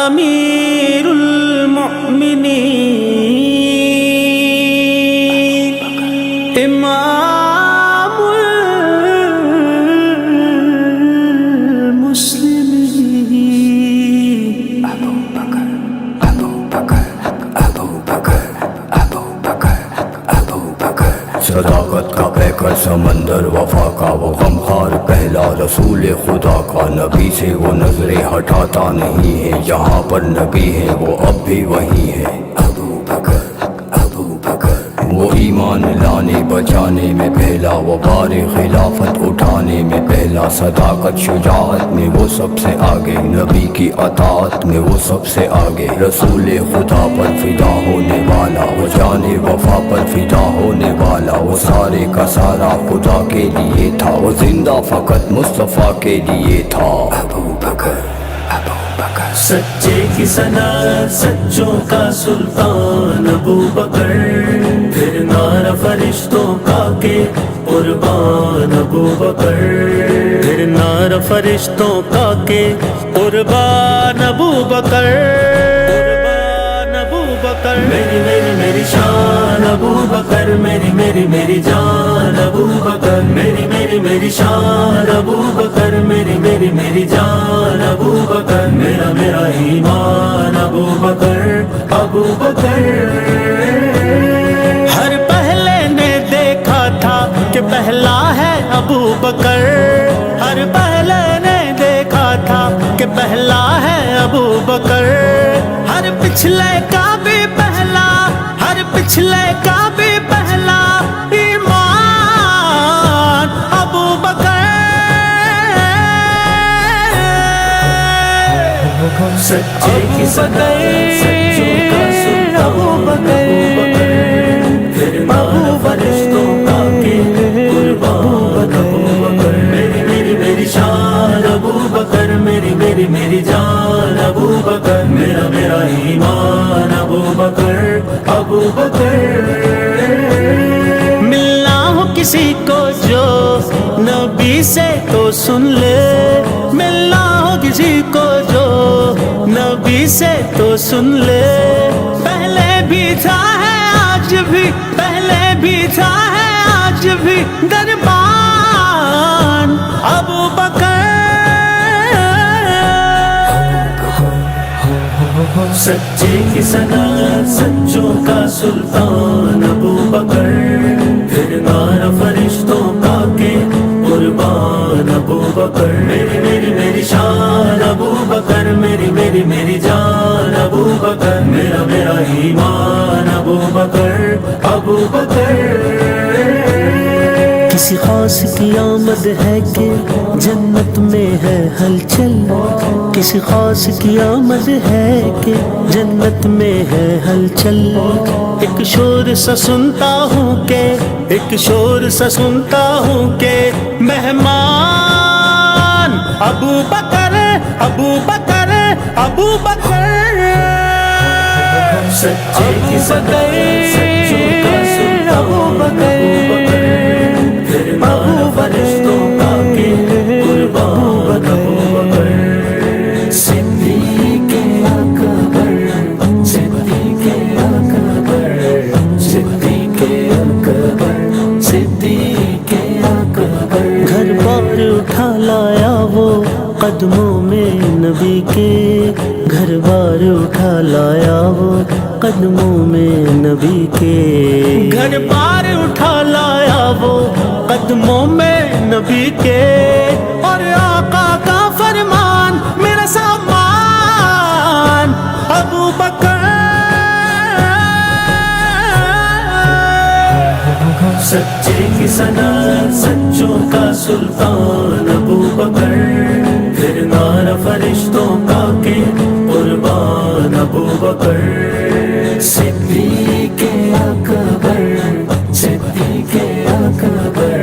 امیر المؤمنین امام المسلمین ابو بکر ابو بکر ابو بکر ابو بکر ابو بکر صداقت کا پیکر سمندر وفا کا وہ غمخوار پہلا رسول خدا کا نبی سے وہ نظریں ہٹاتا نہیں ہے یہاں پر نبی ہے وہ اب بھی وہی ہے ابو بکر ابو بکر وہ ایمان لانے بچانے میں پہلا وہ بار خلافت اٹھانے میں پہلا صداقت شجاعت میں وہ سب سے آگے نبی کی اطاعت میں وہ سب سے آگے رسول خدا پر فدا ہونے والا وہ جان وفا پر فدا ہونے والا وہ سارے کا سارا خدا کے لیے تھا وہ زندہ فقط مصطفیٰ کے لیے تھا ابو بکر ابو بکر سچے کی صنعت سچوں کا سلطان ابو بکر پھر نعرہ فرشتوں کا کہ قربان ابو بکر پھر نعرہ فرشتوں کا کہ قربان ابو بکر قربان ابو بکر میری میری میری شان ابو بکر میری میری میری جان ابو بکر میری میری میری شان ابو بکر میری میری میری جان ابو بکر میرا میرا ایمان ابو بکر ابو بکر ہر پہلے نے دیکھا تھا کہ پہلا ہے ابو بکر ہر پہلے نے دیکھا تھا کہ پہلا ہے ابو بکر ہر پچھلے کا بھی پہلا ہر پچھلے کا بھی پہلا ایمان ابو بکر سچے کی صداقت سچوں کا سلطان ابو بکر پھر نعرہ فرشتوں کا کہ قربان ابو بکر میری میری میری شان ابو بکر میری میری میری جان ابو بکر میرا میرا ایمان ابو بکر ابو بکر ملنا ہو کسی کو جو نبی سے تو سن لے ملنا ہو کسی کو جو نبی سے تو سن لے پہلے بھی تھا ہے آج بھی پہلے بھی تھا ہے آج بھی دربان ابو بکر سچے کی صنعت سچوں کا سلطان ابو بکر پھر نعرہ فرشتوں کا کہ قربان ابو بکر میری میری میری شان ابو بکر میری میری میری جان ابو بکر میرا میرا ایمان ابو بکر ابو بکر کسی خاص کی آمد ہے کہ جنت میں ہے ہلچل کسی خاص کی آمد ہے کہ جنت میں ہے ہلچل ایک شور سا سنتا ہوں کہ ایک شور سا سنتا ہوں کہ مہمان ابو بکر ابو بکر ابو بکر سچے کی صداقت سچوں کا سلطان ابو بکر پھر نعرہ فرشتوں کا کہ قربان ابو بکر صدیق اکبر صدیق اکبر صدیق اکبر صدیق اکبر گھر بار اٹھا لایا وہ قدموں میں نبی کے گھر بار اٹھا لایا وہ قدموں میں نبی کے گھر بار اٹھا لایا وہ قدموں میں نبی کے اور آقا کا فرمان میرا سامان ابو بکر سچے کی صنعت سچوں کا سلطان ابو بکر پھر نعرہ فرشتوں کا کہ قربان ابو بکر صدیق اکبر صدیق اکبر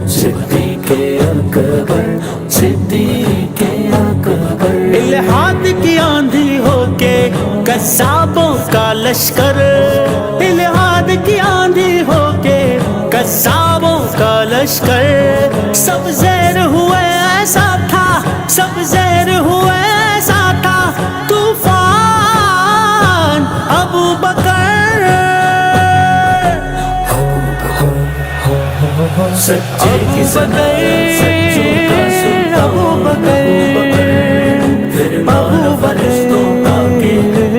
صدیق اکبر صدیق اکبر الہاد کی آندھی ہو کے قصابوں کا لشکر الہاد کی آندھی ہو کے قصابوں کا لشکر سب زیر ہوئے ایسا تھا سب زیر ہوئے ایسا تھا طوفان سچے کی سنا سچوں کا سلطان ابو بکر پھر نار فرشتوں کا کے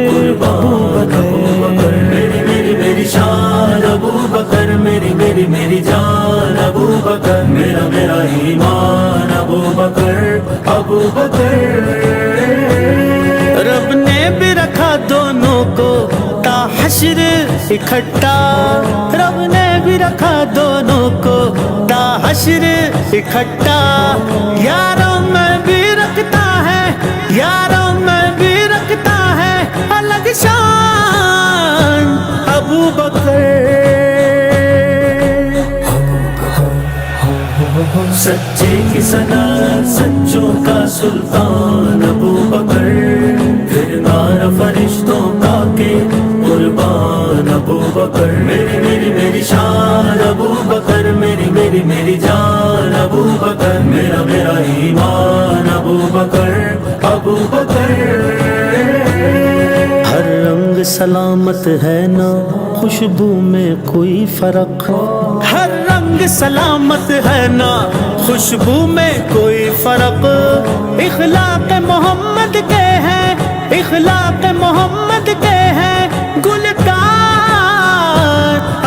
قربان ابو بکر میری میری میری شان ابو بکر میری میری میری جان ابو بکر میرا میرا ایمان ابو بکر ابو بکر رب نے بھی رکھا دونوں کو تا حشر اکٹھا رب نے بھی رکھا دونوں کو تا حشر اکٹھا یاروں میں بھی رکھتا ہے یاروں میں بھی رکھتا ہے الگ شان ابو بکر سچے کی سنا سچوں کا سلطان ابو بکر پھر نار فرشتوں کا کے قربان ابو بکر میری میری میری شان ابو بکر میری میری میری جان ابو بکر میرا میرا ایمان ابو بکر ابو بکر ہر رنگ سلامت ہے نا خوشبو میں کوئی فرق ہر رنگ سلامت ہے نا خوشبو میں کوئی فرق اخلاق محمد کے ہیں اخلاق محمد کے ہیں گلکار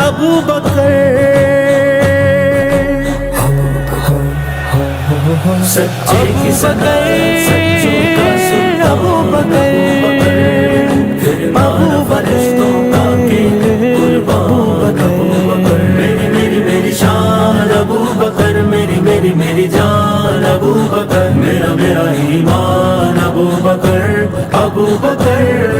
ابو بکر سچے کی سنا سچوں کا سلطان ابو بکر پھر نار فرشتوں کا کے قربان ابو بکر میری میری میری شان ابو بکر میری میری میری جان ابو بکر میرا میرا ایمان ابو بکر ابو بکر